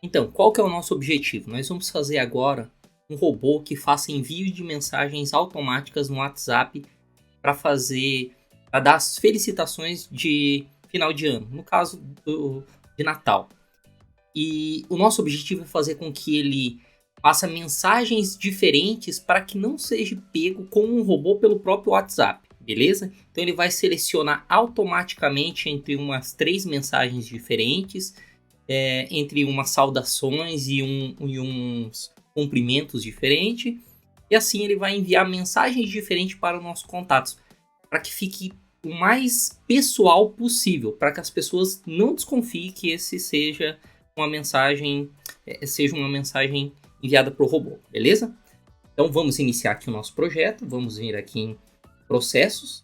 Então, qual que é o nosso objetivo? Nós vamos fazer agora um robô que faça envio de mensagens automáticas no WhatsApp para dar as felicitações de final de ano, no caso de Natal. E o nosso objetivo é fazer com que ele faça mensagens diferentes para que não seja pego com um robô pelo próprio WhatsApp, beleza? Então ele vai selecionar automaticamente entre umas 3 mensagens diferentes, entre umas saudações e uns cumprimentos diferentes. E assim ele vai enviar mensagens diferentes para os nossos contatos, para que fique o mais pessoal possível, para que as pessoas não desconfiem que esse seja uma mensagem enviada para o robô, beleza? Então vamos iniciar aqui o nosso projeto, vamos vir aqui em processos,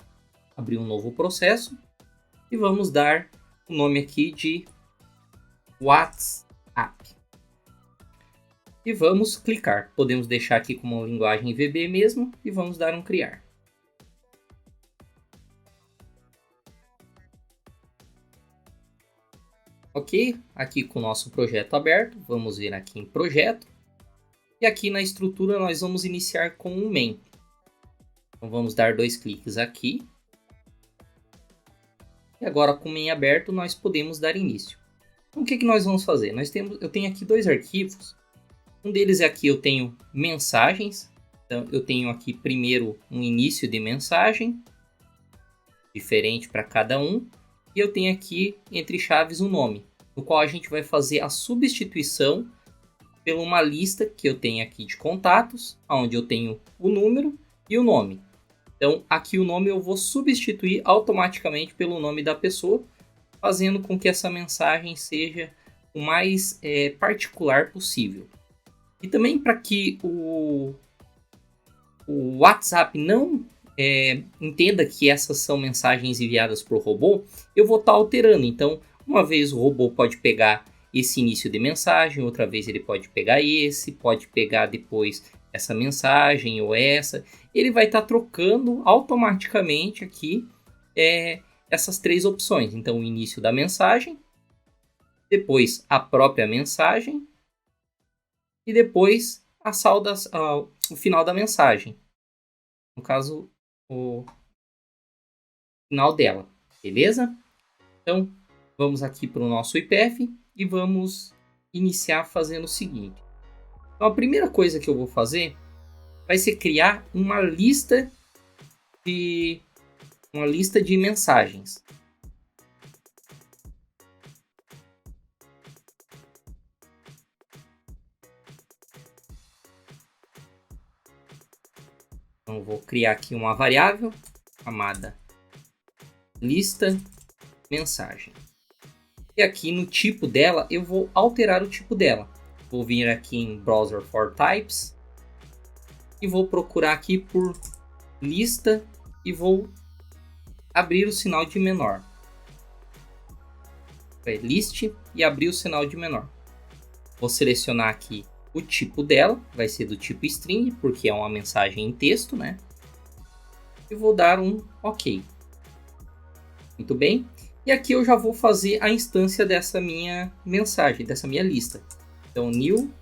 abrir um novo processo e vamos dar o nome aqui de WhatsApp. E vamos clicar, podemos deixar aqui como uma linguagem VB mesmo e vamos dar um criar. Ok, aqui com o nosso projeto aberto, vamos vir aqui em projeto. E aqui na estrutura nós vamos iniciar com um main. Então vamos dar 2 cliques aqui. E agora com o main aberto nós podemos dar início. Então o que nós vamos fazer? Eu tenho aqui 2 arquivos. Um deles aqui eu tenho mensagens. Então eu tenho aqui primeiro um início de mensagem, diferente para cada um. E eu tenho aqui entre chaves um nome, no qual a gente vai fazer a substituição por uma lista que eu tenho aqui de contatos, onde eu tenho o número e o nome. Então aqui o nome eu vou substituir automaticamente pelo nome da pessoa, fazendo com que essa mensagem seja o mais particular possível. E também para que o WhatsApp não entenda que essas são mensagens enviadas para o robô, eu vou estar alterando. Então, uma vez o robô pode pegar esse início de mensagem, outra vez ele pode pegar pode pegar depois essa mensagem ou essa. Ele vai estar trocando automaticamente aqui essas 3 opções. Então, o início da mensagem, depois a própria mensagem e depois o final da mensagem. No caso, o final dela, beleza? Então, vamos aqui para o nosso IPF e vamos iniciar fazendo o seguinte. Então, a primeira coisa que eu vou fazer vai ser criar uma lista de mensagens. Então, eu vou criar aqui uma variável chamada lista mensagem. E aqui no tipo dela, eu vou alterar o tipo dela. Vou vir aqui em Browser for Types e vou procurar aqui por lista e vou abrir o sinal de menor. List e abrir o sinal de menor. Vou selecionar aqui o tipo dela, vai ser do tipo string, porque é uma mensagem em texto, né? E vou dar um OK. Muito bem. E aqui eu já vou fazer a instância dessa minha mensagem, dessa minha lista. Então, new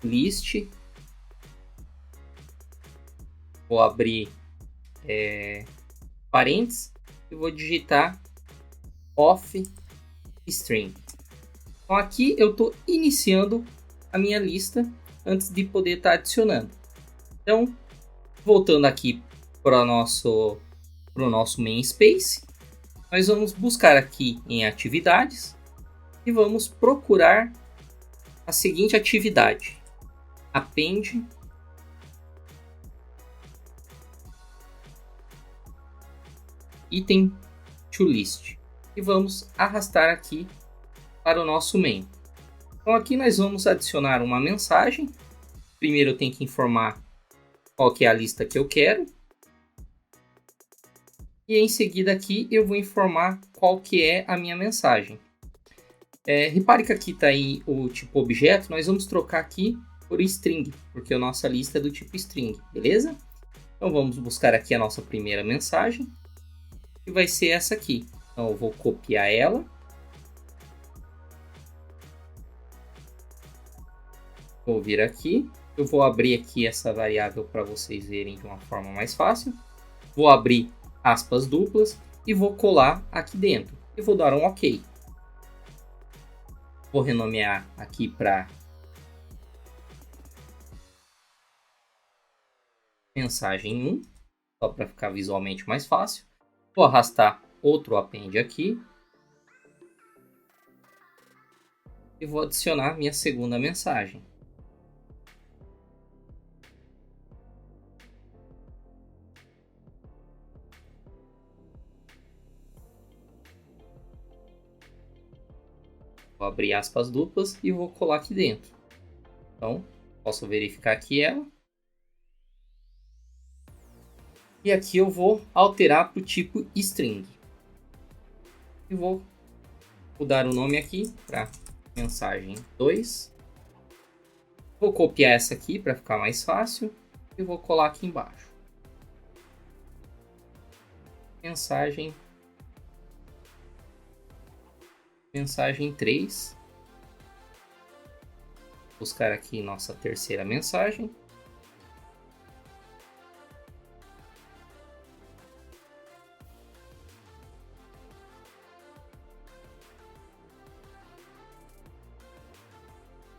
list. Vou abrir parênteses e vou digitar of string. Então, aqui eu estou iniciando a minha lista antes de poder estar adicionando. Então, voltando aqui para o nosso main space, nós vamos buscar aqui em atividades e vamos procurar a seguinte atividade: append item to list e vamos arrastar aqui para o nosso main. Então aqui nós vamos adicionar uma mensagem. Primeiro eu tenho que informar qual que é a lista que eu quero. E em seguida aqui eu vou informar qual que é a minha mensagem. Repare que aqui está aí o tipo objeto, nós vamos trocar aqui por string, porque a nossa lista é do tipo string, beleza? Então vamos buscar aqui a nossa primeira mensagem, que vai ser essa aqui. Então eu vou copiar ela. Vou vir aqui. Eu vou abrir aqui essa variável para vocês verem de uma forma mais fácil. Vou abrir aspas duplas e vou colar aqui dentro. E vou dar um OK. Vou renomear aqui para mensagem 1, só para ficar visualmente mais fácil. Vou arrastar outro append aqui. E vou adicionar minha segunda mensagem. Vou abrir aspas duplas e vou colar aqui dentro. Então, posso verificar aqui ela. E aqui eu vou alterar para o tipo string. E vou mudar o nome aqui para mensagem 2. Vou copiar essa aqui para ficar mais fácil. E vou colar aqui embaixo. Mensagem 3. Buscar aqui nossa terceira mensagem.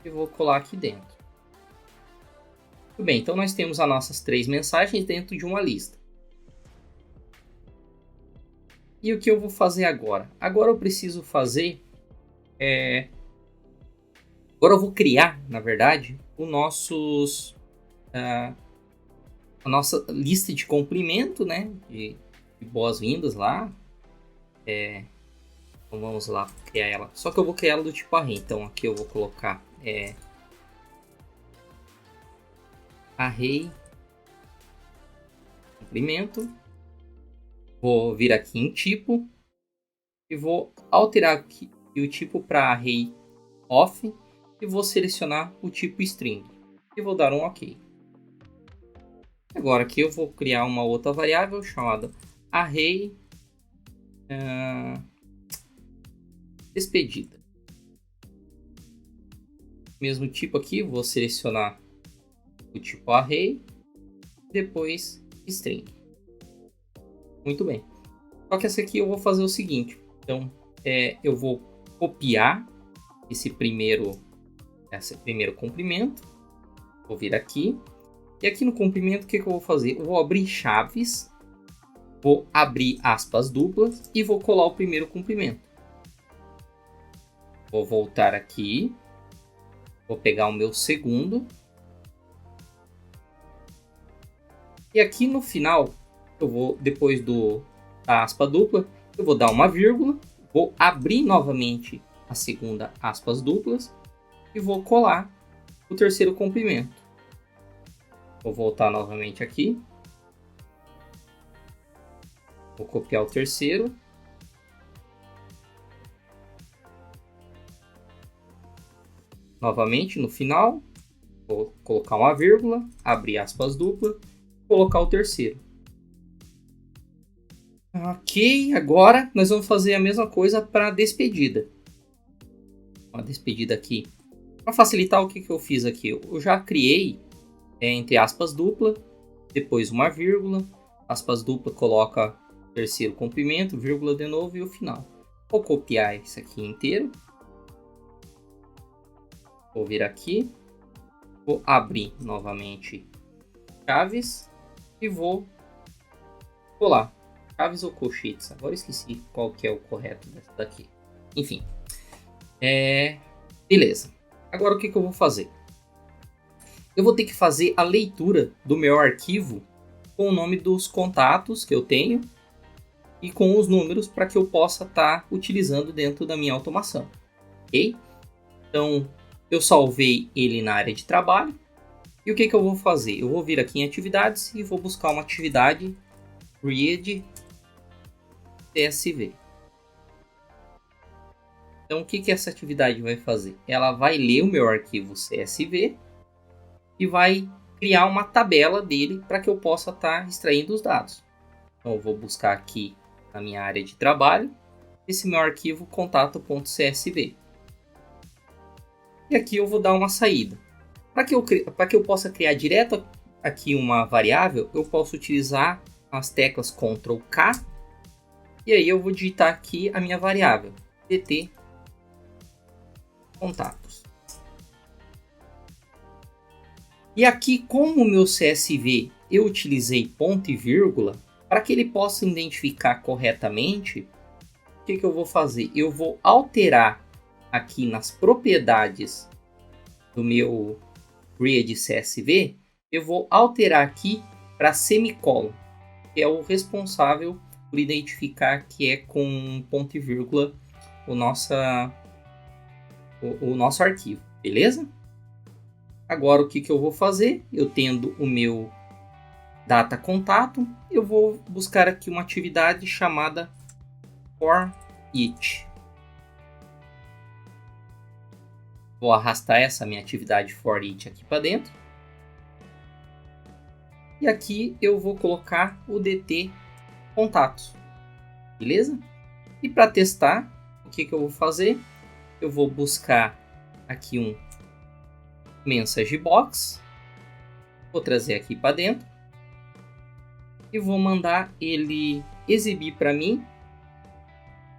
E vou colar aqui dentro. Muito bem, então nós temos as nossas 3 mensagens dentro de uma lista. E o que eu vou fazer agora? Agora eu preciso fazer... Agora eu vou criar, na verdade, a nossa lista de cumprimento, né? De boas-vindas lá. Então vamos lá criar ela. Só que eu vou criar ela do tipo array. Então aqui eu vou colocar array cumprimento. Vou vir aqui em tipo e vou alterar aqui o tipo para array off e vou selecionar o tipo string e vou dar um OK. Agora aqui eu vou criar uma outra variável chamada array despedida. Mesmo tipo aqui, vou selecionar o tipo array, depois string. Muito bem. Só que essa aqui eu vou fazer o seguinte. Então, eu vou copiar esse primeiro comprimento. Vou vir aqui. E aqui no comprimento, o que eu vou fazer? Eu vou abrir chaves. Vou abrir aspas duplas e vou colar o primeiro comprimento. Vou voltar aqui. Vou pegar o meu segundo. E aqui no final, eu vou, depois da aspa dupla, eu vou dar uma vírgula. Vou abrir novamente a segunda aspas duplas. E vou colar o terceiro comprimento. Vou voltar novamente aqui. Vou copiar o terceiro. Novamente no final. Vou colocar uma vírgula. Abrir aspas duplas. Colocar o terceiro. Ok, agora nós vamos fazer a mesma coisa para a despedida. Uma despedida aqui. Para facilitar, o que eu fiz aqui? Eu já criei entre aspas dupla, depois uma vírgula, aspas dupla coloca terceiro comprimento, vírgula de novo e o final. Vou copiar isso aqui inteiro. Vou vir aqui. Vou abrir novamente chaves e vou colar. Chaves ou colchetes? Agora esqueci qual que é o correto dessa daqui. Enfim. Beleza. Agora o que eu vou fazer? Eu vou ter que fazer a leitura do meu arquivo com o nome dos contatos que eu tenho e com os números para que eu possa estar utilizando dentro da minha automação. Ok? Então, eu salvei ele na área de trabalho. E o que eu vou fazer? Eu vou vir aqui em atividades e vou buscar uma atividade read CSV. Então, o que essa atividade vai fazer? Ela vai ler o meu arquivo CSV e vai criar uma tabela dele para que eu possa estar extraindo os dados. Então, eu vou buscar aqui na minha área de trabalho esse meu arquivo contato.csv. E aqui eu vou dar uma saída. Para que eu possa criar direto aqui uma variável, eu posso utilizar as teclas Ctrl K. E aí eu vou digitar aqui a minha variável, dt contatos. E aqui, como o meu CSV eu utilizei ponto e vírgula, para que ele possa identificar corretamente, o que eu vou fazer? Eu vou alterar aqui nas propriedades do meu grid CSV, eu vou alterar aqui para semicolon, que é o responsável por identificar que é com ponto e vírgula o nosso arquivo, beleza? Agora o que eu vou fazer? Eu tendo o meu data contato, eu vou buscar aqui uma atividade chamada for each. Vou arrastar essa minha atividade for each aqui para dentro. E aqui eu vou colocar o dt contatos, beleza? E para testar, o que eu vou fazer? Eu vou buscar aqui um message box, vou trazer aqui para dentro e vou mandar ele exibir para mim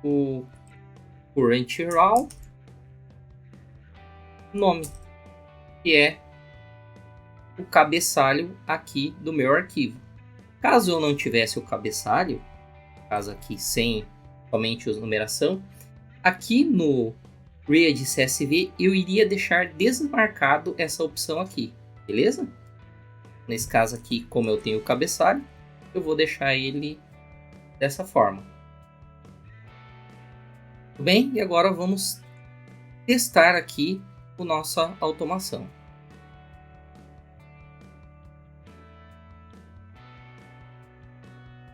o current raw nome, que é o cabeçalho aqui do meu arquivo. Caso eu não tivesse o cabeçalho, caso aqui sem somente a numeração, aqui no grid CSV eu iria deixar desmarcado essa opção aqui, beleza? Nesse caso aqui, como eu tenho o cabeçalho, eu vou deixar ele dessa forma. Tudo bem? E agora vamos testar aqui a nossa automação.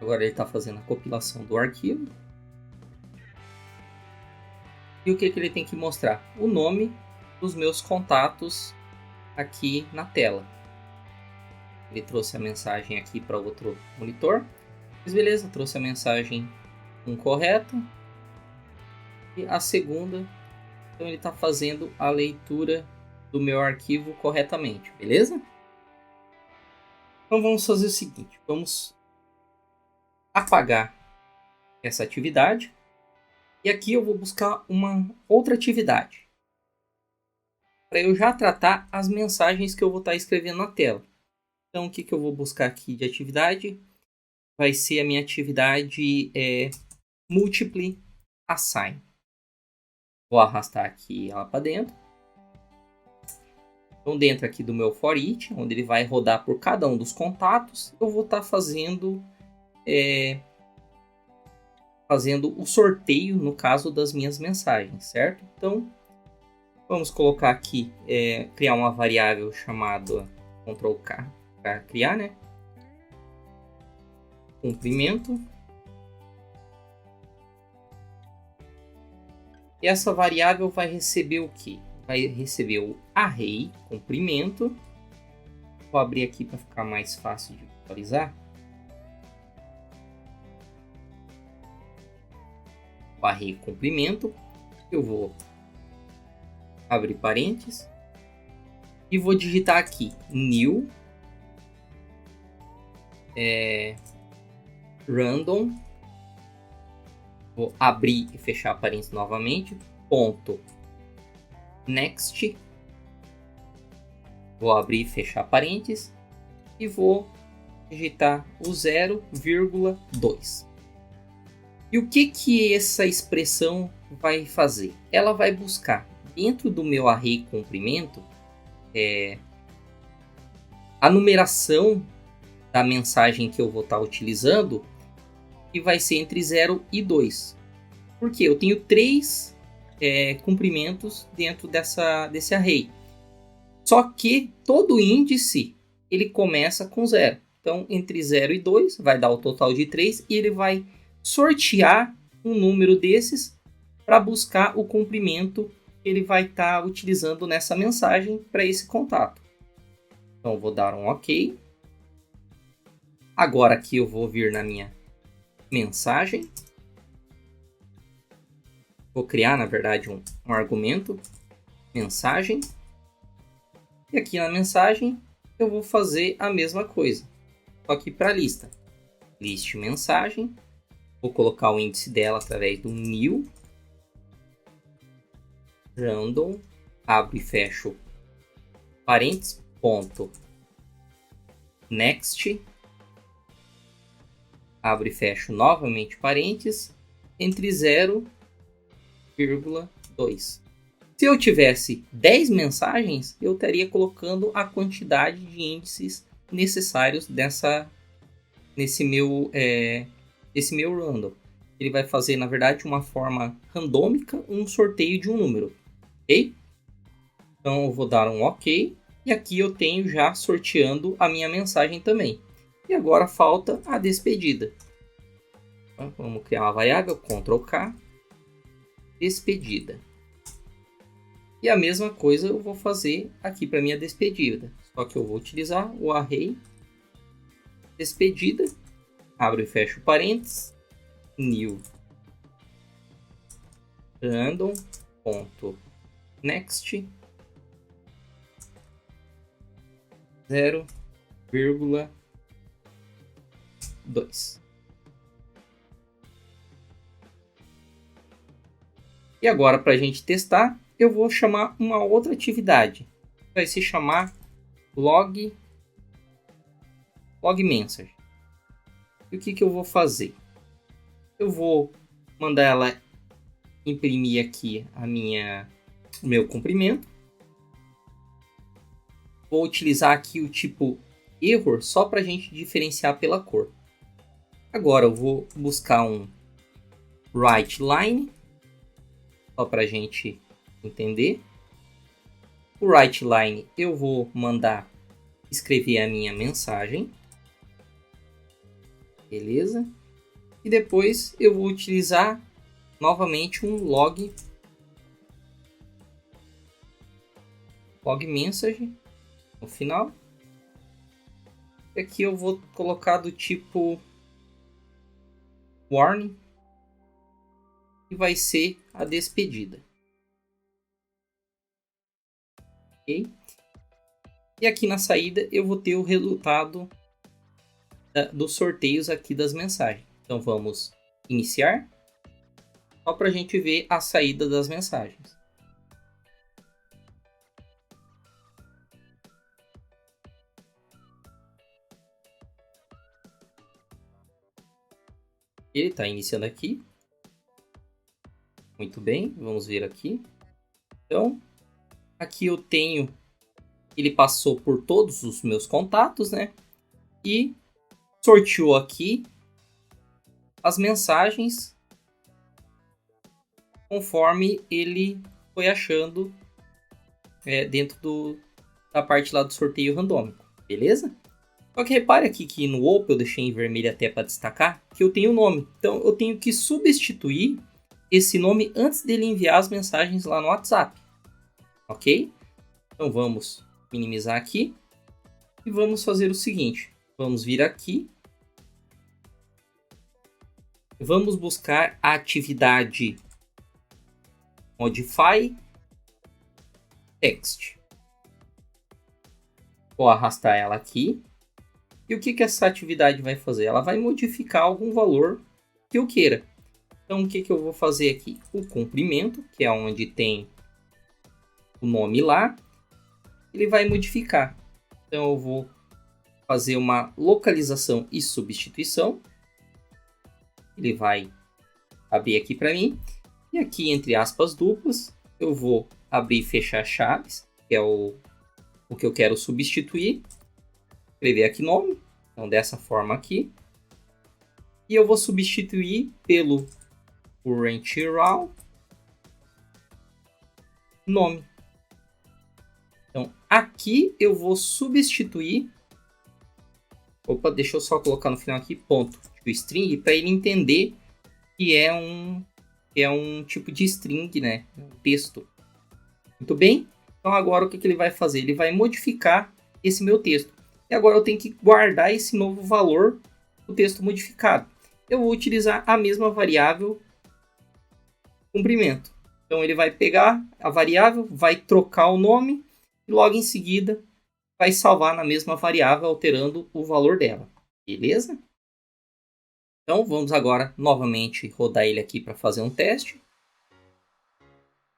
Agora ele está fazendo a compilação do arquivo. E o que ele tem que mostrar? O nome dos meus contatos aqui na tela. Ele trouxe a mensagem aqui para outro monitor. Mas beleza, trouxe a mensagem incorreta. E a segunda, então ele está fazendo a leitura do meu arquivo corretamente, beleza? Então vamos fazer o seguinte, vamos apagar essa atividade. E aqui eu vou buscar uma outra atividade, para eu já tratar as mensagens que eu vou estar escrevendo na tela. Então o que eu vou buscar aqui de atividade? Vai ser a minha atividade Multiply Assign. Vou arrastar aqui ela para dentro. Então dentro aqui do meu for each, onde ele vai rodar por cada um dos contatos, eu vou estar fazendo o sorteio no caso das minhas mensagens, certo? Então vamos colocar aqui, criar uma variável chamada Ctrl K para criar, né? Comprimento. E essa variável vai receber o que? Vai receber o array comprimento. Vou abrir aqui para ficar mais fácil de visualizar. O array comprimento. Eu vou abrir parênteses e vou digitar aqui new random. Vou abrir e fechar parênteses novamente. Ponto next. Vou abrir e fechar parênteses. E vou digitar o 0,2. E o que essa expressão vai fazer? Ela vai buscar dentro do meu array comprimento a numeração da mensagem que eu vou estar utilizando, que vai ser entre 0 e 2. Porque eu tenho 3 comprimentos dentro desse array. Só que todo índice ele começa com 0. Então, entre 0 e 2 vai dar o total de 3 e ele vai sortear um número desses para buscar o comprimento que ele vai estar utilizando nessa mensagem para esse contato. Então, eu vou dar um OK. Agora aqui eu vou vir na minha mensagem. Vou criar, na verdade, um argumento. Mensagem. E aqui na mensagem eu vou fazer a mesma coisa, só que para a lista. List mensagem, vou colocar o índice dela através do new random, abro e fecho parênteses, ponto, next, abro e fecho novamente parênteses, entre 0,2. Se eu tivesse 10 mensagens, eu estaria colocando a quantidade de índices necessários nesse meu random. Ele vai fazer, na verdade, uma forma randômica, um sorteio de um número, ok? Então eu vou dar um OK, e aqui eu tenho já sorteando a minha mensagem também. E agora falta a despedida. Então, vamos criar uma variável, Ctrl K, despedida. E a mesma coisa eu vou fazer aqui para minha despedida. Só que eu vou utilizar o array despedida, abro e fecho parênteses, new random.next 0,2. E agora, para a gente testar, eu vou chamar uma outra atividade. Vai se chamar log message. E o que eu vou fazer? Eu vou mandar ela imprimir aqui o meu comprimento. Vou utilizar aqui o tipo error só para a gente diferenciar pela cor. Agora eu vou buscar um writeLine, só para a gente entender. O writeLine eu vou mandar escrever a minha mensagem. Beleza? E depois eu vou utilizar novamente um log message no final. E aqui eu vou colocar do tipo warning, e vai ser a despedida. Ok? E aqui na saída eu vou ter o resultado dos sorteios aqui das mensagens. Então vamos iniciar, só para a gente ver a saída das mensagens. Ele está iniciando aqui. Muito bem, vamos ver aqui. Então, aqui eu tenho, ele passou por todos os meus contatos, né? E sorteou aqui as mensagens conforme ele foi achando dentro da parte lá do sorteio randômico, beleza? Só que repare aqui que no Opel eu deixei em vermelho até para destacar que eu tenho o nome. Então eu tenho que substituir esse nome antes dele enviar as mensagens lá no WhatsApp, ok? Então vamos minimizar aqui e vamos fazer o seguinte. Vamos vir aqui. Vamos buscar a atividade Modify Text. Vou arrastar ela aqui. E o que essa atividade vai fazer? Ela vai modificar algum valor que eu queira. Então, o que eu vou fazer aqui? O comprimento, que é onde tem o nome lá, ele vai modificar. Então, eu vou fazer uma localização e substituição. Ele vai abrir aqui para mim. E aqui, entre aspas duplas, eu vou abrir e fechar chaves, que é o que eu quero substituir. Escrever aqui nome, então dessa forma aqui. E eu vou substituir pelo current raw nome. Então aqui eu vou substituir. Opa, deixa eu só colocar no final aqui ponto de string para ele entender que é um tipo de string, né? Um texto. Muito bem. Então agora o que ele vai fazer? Ele vai modificar esse meu texto. E agora eu tenho que guardar esse novo valor do texto modificado. Eu vou utilizar a mesma variável comprimento. Então ele vai pegar a variável, vai trocar o nome e logo em seguida vai salvar na mesma variável, alterando o valor dela. Beleza? Então vamos agora novamente rodar ele aqui para fazer um teste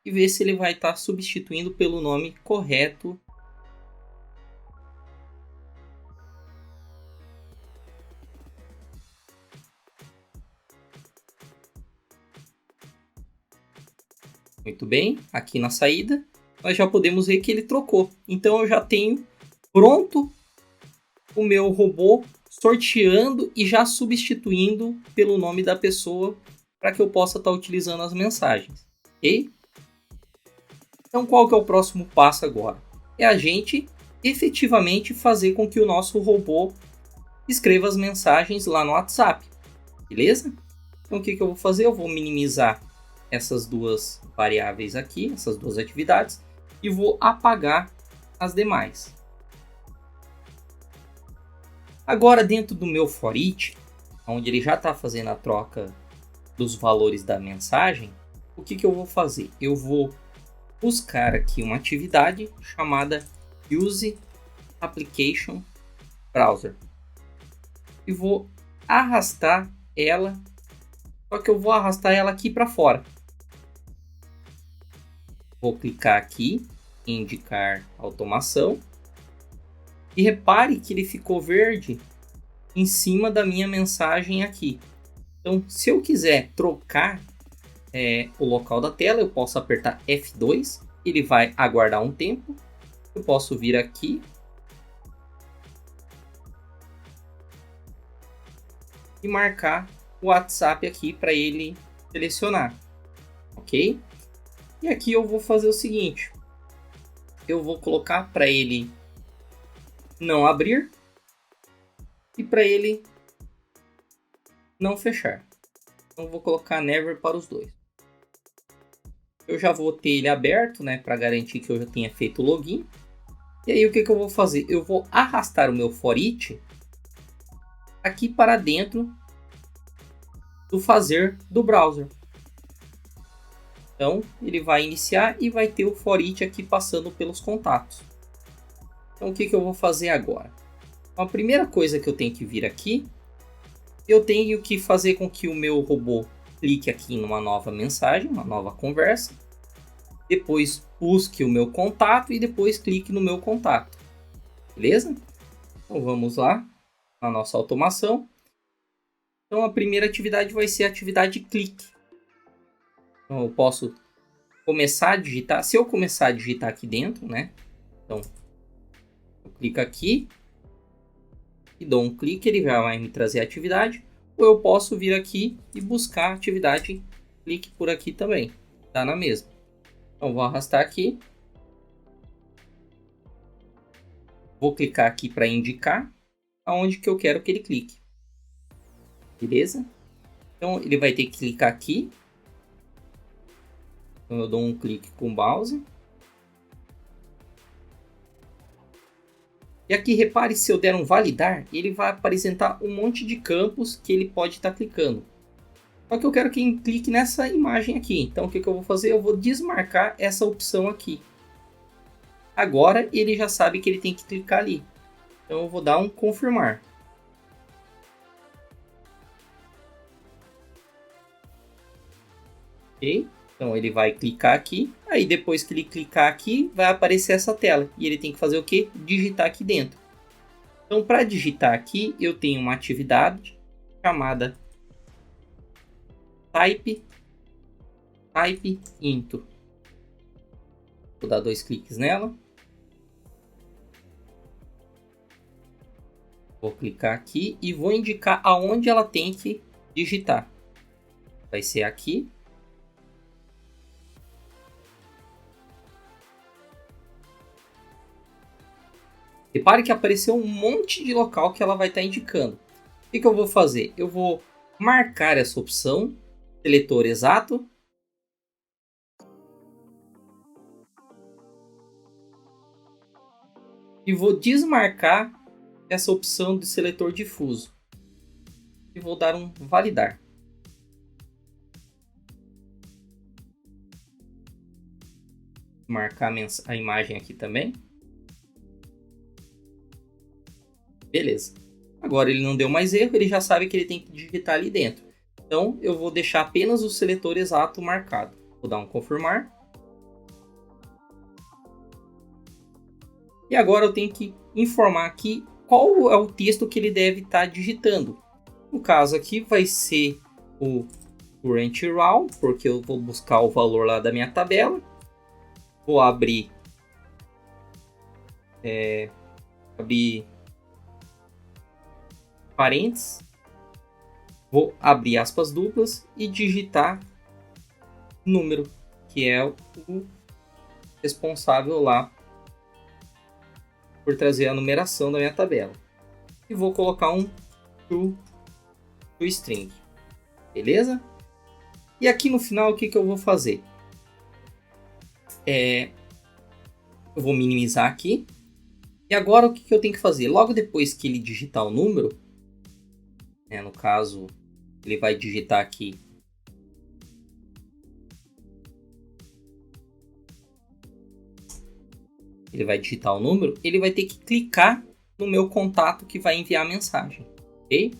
e ver se ele vai estar substituindo pelo nome correto. Muito bem, aqui na saída nós já podemos ver que ele trocou. Então eu já tenho pronto o meu robô sorteando e já substituindo pelo nome da pessoa para que eu possa estar utilizando as mensagens, ok? Então qual que é o próximo passo agora? É a gente efetivamente fazer com que o nosso robô escreva as mensagens lá no WhatsApp, beleza? Então o que eu vou fazer? Eu vou minimizar essas duas variáveis aqui, essas duas atividades, e vou apagar as demais. Agora dentro do meu for each, onde ele já está fazendo a troca dos valores da mensagem, o que eu vou fazer? Eu vou buscar aqui uma atividade chamada Use Application Browser e vou arrastar ela, só que eu vou arrastar ela aqui para fora. Vou clicar aqui em indicar automação e repare que ele ficou verde em cima da minha mensagem aqui. Então, se eu quiser trocar o local da tela, eu posso apertar F2, ele vai aguardar um tempo. Eu posso vir aqui e marcar o WhatsApp aqui para ele selecionar, ok? E aqui eu vou fazer o seguinte, eu vou colocar para ele não abrir e para ele não fechar. Então vou colocar never para os dois. Eu já vou ter ele aberto, né, para garantir que eu já tenha feito o login. E aí o que eu vou fazer? Eu vou arrastar o meu for each aqui para dentro do fazer do browser. Então ele vai iniciar e vai ter o for each aqui passando pelos contatos. Então o que eu vou fazer agora? Então, a primeira coisa que eu tenho que vir aqui, eu tenho que fazer com que o meu robô clique aqui numa nova mensagem, uma nova conversa. Depois busque o meu contato e depois clique no meu contato. Beleza? Então vamos lá na nossa automação. Então a primeira atividade vai ser a atividade clique. Então eu posso começar a digitar. Se eu começar a digitar aqui dentro, né? Então eu clico aqui e dou um clique, ele vai me trazer a atividade. Ou eu posso vir aqui e buscar a atividade clique por aqui também. Tá na mesma. Então vou arrastar aqui. Vou clicar aqui para indicar aonde que eu quero que ele clique. Beleza? Então ele vai ter que clicar aqui. Então eu dou um clique com o mouse. E aqui repare, se eu der um validar, ele vai apresentar um monte de campos que ele pode estar clicando. Só que eu quero que ele clique nessa imagem aqui. Então o que eu vou fazer? Eu vou desmarcar essa opção aqui. Agora ele já sabe que ele tem que clicar ali. Então eu vou dar um confirmar. Ok? Então ele vai clicar aqui. Aí depois que ele clicar aqui, vai aparecer essa tela. E ele tem que fazer o quê? Digitar aqui dentro. Então para digitar aqui, eu tenho uma atividade chamada Type into. Vou dar 2 cliques nela. Vou clicar aqui e vou indicar aonde ela tem que digitar. Vai ser aqui. Repare que apareceu um monte de local que ela vai estar indicando. O que eu vou fazer? Eu vou marcar essa opção, seletor exato. E vou desmarcar essa opção de seletor difuso. E vou dar um validar. Marcar a imagem aqui também. Beleza. Agora ele não deu mais erro, ele já sabe que ele tem que digitar ali dentro. Então eu vou deixar apenas o seletor exato marcado. Vou dar um confirmar. E agora eu tenho que informar aqui qual é o texto que ele deve estar digitando. No caso aqui vai ser o current raw, porque eu vou buscar o valor lá da minha tabela. Vou abrir parênteses. Vou abrir aspas duplas e digitar número, que é o responsável lá por trazer a numeração da minha tabela. E vou colocar um toString. Beleza? E aqui no final, o que eu vou fazer? Eu vou minimizar aqui. E agora o que eu tenho que fazer? Logo depois que ele digitar o número, no caso, ele vai digitar aqui o número, ele vai ter que clicar no meu contato que vai enviar a mensagem, ok?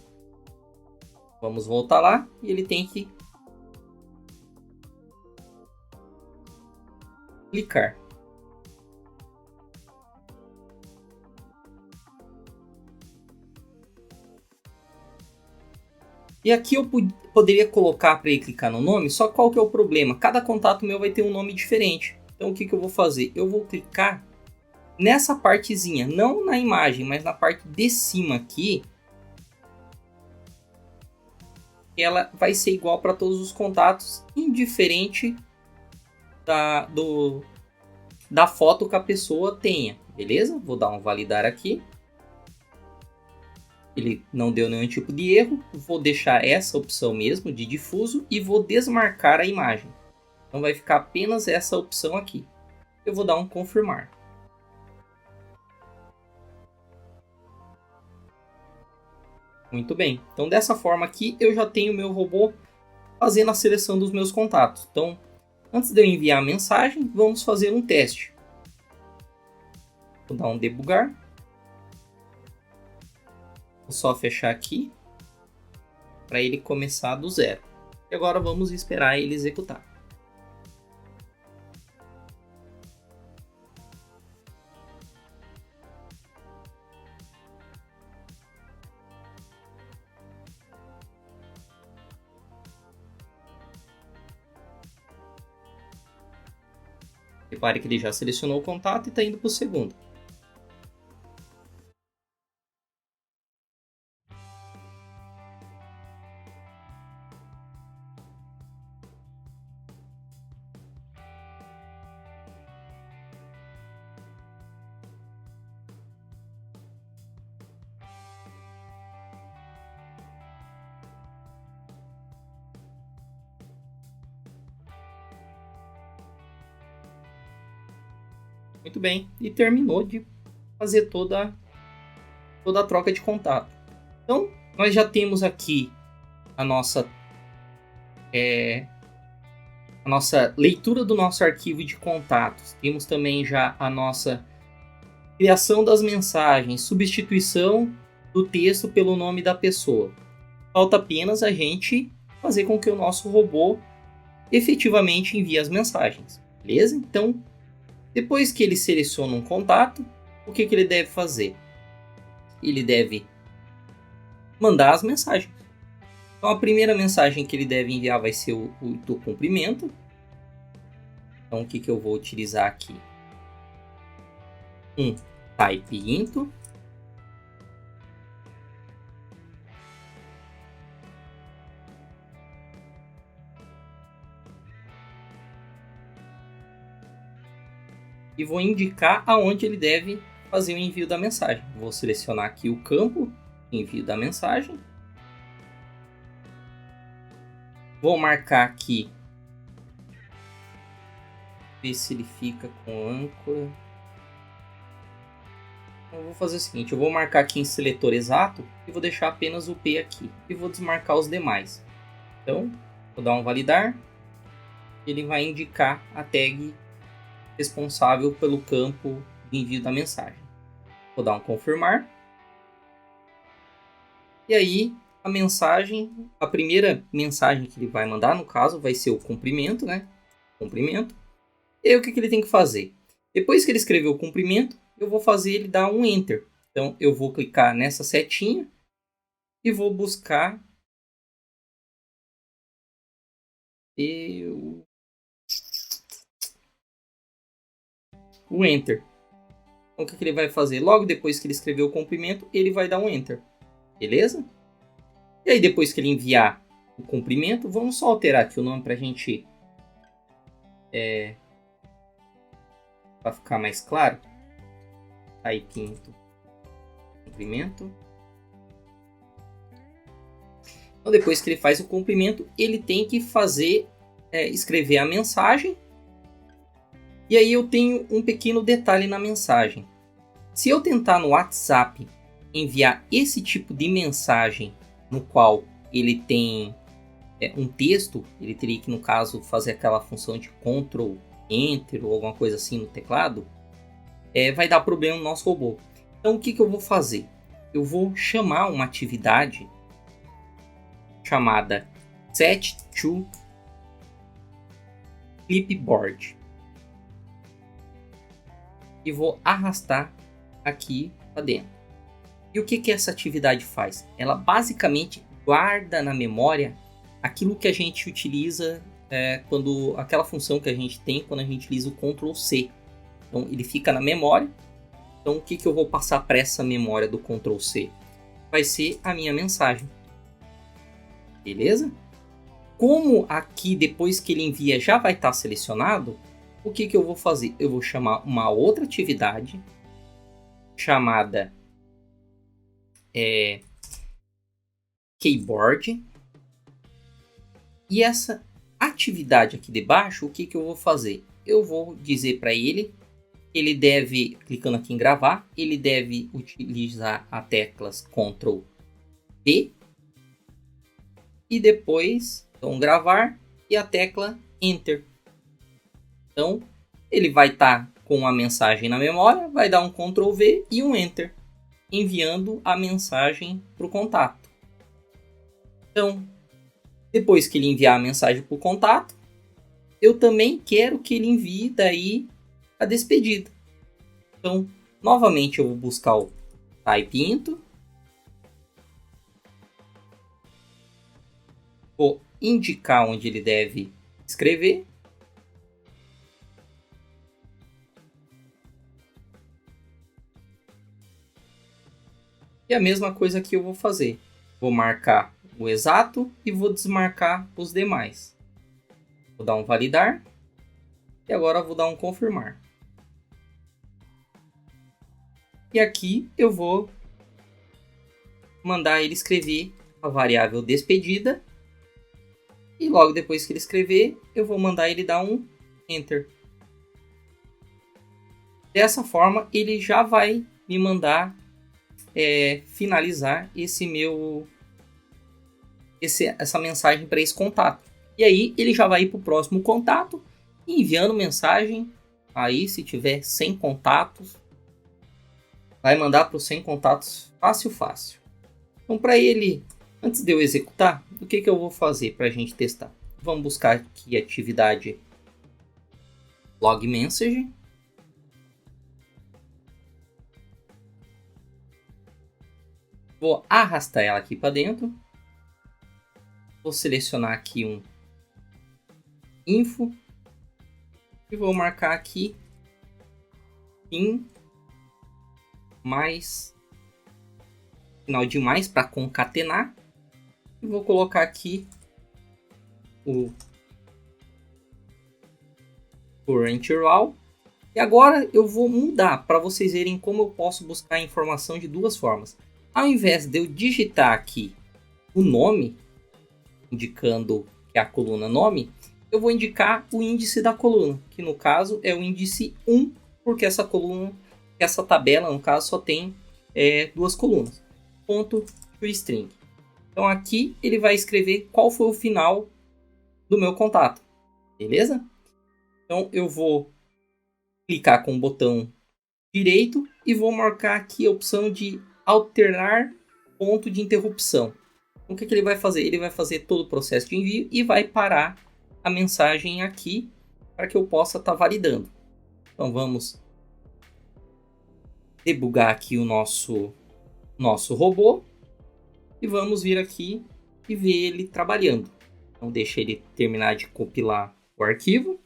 Vamos voltar lá e ele tem que clicar. E aqui eu poderia colocar para ele clicar no nome, só qual que é o problema? Cada contato meu vai ter um nome diferente. Então o que eu vou fazer? Eu vou clicar nessa partezinha, não na imagem, mas na parte de cima aqui. Ela vai ser igual para todos os contatos, indiferente da foto que a pessoa tenha, beleza? Vou dar um validar aqui. Ele não deu nenhum tipo de erro. Vou deixar essa opção mesmo de difuso e vou desmarcar a imagem. Então vai ficar apenas essa opção aqui. Eu vou dar um confirmar. Muito bem. Então dessa forma aqui eu já tenho o meu robô fazendo a seleção dos meus contatos. Então antes de eu enviar a mensagem, vamos fazer um teste. Vou dar um debugar. Vou só fechar aqui para ele começar do zero. E agora vamos esperar ele executar. Repare que ele já selecionou o contato e está indo para o segundo. Muito bem, e terminou de fazer toda a troca de contato. Então, nós já temos aqui a nossa leitura do nosso arquivo de contatos. Temos também já a nossa criação das mensagens, substituição do texto pelo nome da pessoa. Falta apenas a gente fazer com que o nosso robô efetivamente envie as mensagens, beleza? Então, depois que ele seleciona um contato, o que ele deve fazer? Ele deve mandar as mensagens. Então a primeira mensagem que ele deve enviar vai ser o do cumprimento. Então o que eu vou utilizar aqui? Um type into. E vou indicar aonde ele deve fazer o envio da mensagem. Vou selecionar aqui o campo envio da mensagem. Vou marcar aqui, ver se ele fica com âncora. Eu vou fazer o seguinte, eu vou marcar aqui em seletor exato e vou deixar apenas o P aqui. E vou desmarcar os demais. Então, vou dar um validar. Ele vai indicar a tag responsável pelo campo de envio da mensagem. Vou dar um confirmar. E aí a primeira mensagem que ele vai mandar, no caso, vai ser o cumprimento, né? Cumprimento. E aí o que ele tem que fazer? Depois que ele escreveu o cumprimento, eu vou fazer ele dar um Enter. Então eu vou clicar nessa setinha e vou buscar o Enter. Então o que ele vai fazer? Logo depois que ele escreveu o cumprimento, ele vai dar um Enter. Beleza? E aí depois que ele enviar o cumprimento, vamos só alterar aqui o nome para a gente... para ficar mais claro. Aí pinto cumprimento. Então depois que ele faz o cumprimento, ele tem que escrever a mensagem. E aí eu tenho um pequeno detalhe na mensagem. Se eu tentar no WhatsApp enviar esse tipo de mensagem no qual ele tem um texto, ele teria que, no caso, fazer aquela função de Ctrl Enter ou alguma coisa assim no teclado, vai dar problema no nosso robô. Então o que eu vou fazer? Eu vou chamar uma atividade chamada Set to Clipboard e vou arrastar aqui para dentro. E o que essa atividade faz? Ela basicamente guarda na memória aquilo que a gente utiliza quando aquela função que a gente tem quando a gente utiliza o Ctrl C. Então ele fica na memória. Então o que eu vou passar para essa memória do Ctrl C? Vai ser a minha mensagem. Beleza? Como aqui depois que ele envia já vai estar selecionado, o que eu vou fazer? Eu vou chamar uma outra atividade chamada Keyboard. E essa atividade aqui debaixo, o que eu vou fazer? Eu vou dizer para ele, clicando aqui em gravar, ele deve utilizar as teclas Ctrl P e depois gravar e a tecla Enter. Então ele vai estar com a mensagem na memória, vai dar um Ctrl V e um Enter, enviando a mensagem para o contato. Então, depois que ele enviar a mensagem para o contato, eu também quero que ele envie daí a despedida. Então, novamente eu vou buscar o Type Into, vou indicar onde ele deve escrever. E a mesma coisa que eu vou fazer. Vou marcar o exato e vou desmarcar os demais. Vou dar um validar. E agora vou dar um confirmar. E aqui eu vou mandar ele escrever a variável despedida. E logo depois que ele escrever, eu vou mandar ele dar um Enter. Dessa forma, ele já vai me mandar finalizar essa mensagem para esse contato. E aí ele já vai ir para o próximo contato, enviando mensagem. Aí se tiver 100 contatos, vai mandar para os 100 contatos fácil. Então para ele, antes de eu executar, o que eu vou fazer para a gente testar? Vamos buscar aqui a atividade Log Message. Vou arrastar ela aqui para dentro. Vou selecionar aqui um Info. E vou marcar aqui in mais final de mais para concatenar. E vou colocar aqui o current URL. E agora eu vou mudar para vocês verem como eu posso buscar a informação de duas formas. Ao invés de eu digitar aqui o nome, indicando que é a coluna nome, eu vou indicar o índice da coluna, que no caso é o índice 1, porque essa tabela, no caso, só tem duas colunas. Ponto toString. Então aqui ele vai escrever qual foi o final do meu contato. Beleza? Então eu vou clicar com o botão direito e vou marcar aqui a opção de alternar ponto de interrupção. Então, o que ele vai fazer? Ele vai fazer todo o processo de envio e vai parar a mensagem aqui para que eu possa estar validando. Então vamos debugar aqui o nosso robô e vamos vir aqui e ver ele trabalhando. Então deixa ele terminar de compilar o arquivo.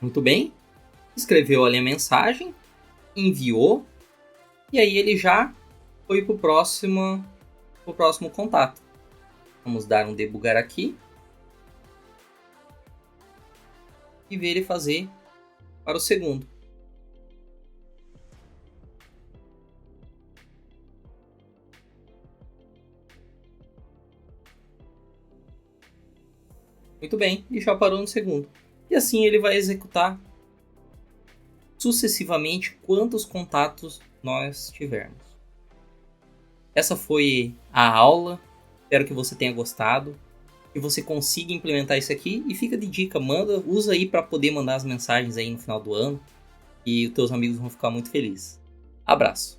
Muito bem. Escreveu ali a mensagem, enviou e aí ele já foi para o próximo contato. Vamos dar um debugar aqui e ver ele fazer para o segundo. Muito bem, e já parou no segundo. E assim ele vai executar sucessivamente quantos contatos nós tivermos. Essa foi a aula. Espero que você tenha gostado, que você consiga implementar isso aqui e fica de dica, usa aí para poder mandar as mensagens aí no final do ano e os teus amigos vão ficar muito felizes. Abraço!